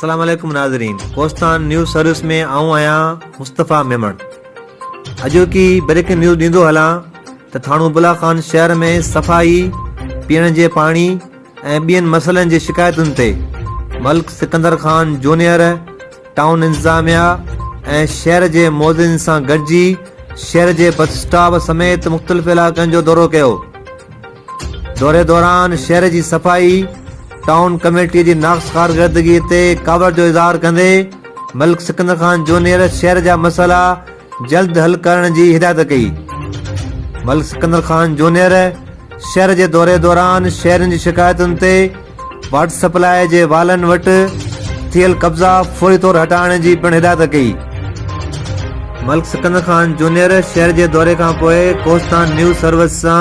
अस्सलाम वालेकुम नाज़रीन, कोस्तान न्यूज़ सर्विस में आऊं आहियां मुस्तफ़ा मेमण। अॼु की ब्रेकिंग न्यूज़ ॾींदो हलां त थाणो बुलाखान शहर में सफ़ाई, पीअण जे पाणी ऐं ॿियनि मसइलनि जी शिकायतुनि ते मलिक सिकंदर ख़ान जूनियर टाउन इंतज़ामिया ऐं शहर जे मोज़िन सां गॾिजी शहर जे बस स्टॉप समेत मुख़्तलिफ़ इलाक़नि जो दौरो कयो। दौरे दौरान शहर जी सफ़ाई, टाउन कमेटी की नाक़्स कारकर्दगी ते कावड़ जो इज़हार कंदे मलिक सिकंदर ख़ान जूनियर शहर जा मसला जल्द हल करण की हिदायत कई। मलिक सिकंदर ख़ान जूनियर शहर के दौरे दौरान शहरनि जी शिकायतुनि ते वाटर सप्लाई के वालन वटि थियल कब्ज़ा फौरी तौर हटाइण की पिण हिदायत कई। मलिक सिकंदर ख़ान जूनियर शहर के दौरे का पोइ कोस्तान न्यूज़ सर्विस से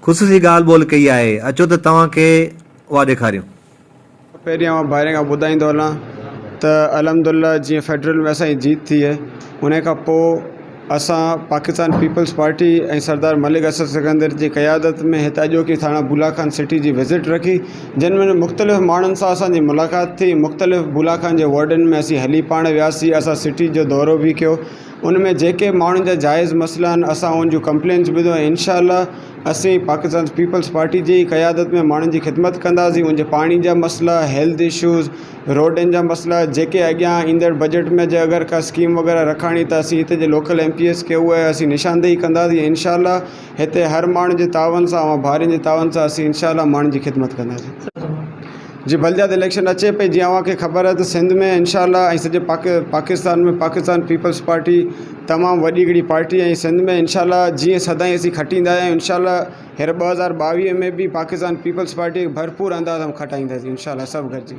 ख़ुसूसी ॻाल्हि ॿोल कई है। अचो तो तव्हांखे उहा ॾेखारियूं। पहिरियों आउं ॿाहिरि खां ॿुधाईंदो हलां त अलहमदुलिल्लाह जीअं फेडरल में असांजी जीत थी है, उन खां पोइ असां पाकिस्तान पीपल्स पार्टी ऐं सरदार मलिक असद सिकंदर जी क़यादत में हिते अॼोकी थाणा बुलाखान सिटी जी विज़िट रखी, जिन में मुख़्तलिफ़ माण्हुनि सां असांजी मुलाक़ात थी। मुख़्तलिफ़ बुलाखान जे वार्डनि में असीं हली पाण वियासीं, असां सिटी जो दौरो भी कयो। उनमें जेके माण्हुनि जा जाइज़ मसइला आहिनि असां उन जूं कंप्लेंट्स ॿुधो ऐं इंशाअल्लाह असीं पाकिस्तान पीपल्स पार्टी जी क़यादत में माण्हुनि जी ख़िदमत कंदासीं। उनजे पाणी जा मसइला, हेल्थ इशूज़, रोडनि जा मसइला, जेके अॻियां ईंदड़ बजट में जे अगरि का स्कीम वग़ैरह रखाणी त असीं हिते जे लोकल MPs खे उहे असीं निशानदेही कंदासीं। इंशाअल्लाह हिते हर माण्हू जे तावन सां ऐं भारियुनि जे तावन सां असीं इंशाअल्लाह माण्हुनि जी ख़िदमत कंदासीं। जी बलदियात इलेक्शन अचे पई, जीअं अव्हांखे ख़बर है तो सिंध में इंशाअल्लाह ऐं सॼे पाकिस्तान में पाकिस्तान पीपल्स पार्टी तमामु वॾी हिकिड़ी पार्टी है। सिंध में इंशाअल्लाह जीअं सदाईं असीं खटींदा आहियूं, इंशाअल्लाह हींअर 2022 में भी पाकिस्तान पीपल्स पार्टी भरपूर अंदाज़ में खटाईंदासीं इंशाअल्लाह सभु गॾिजी।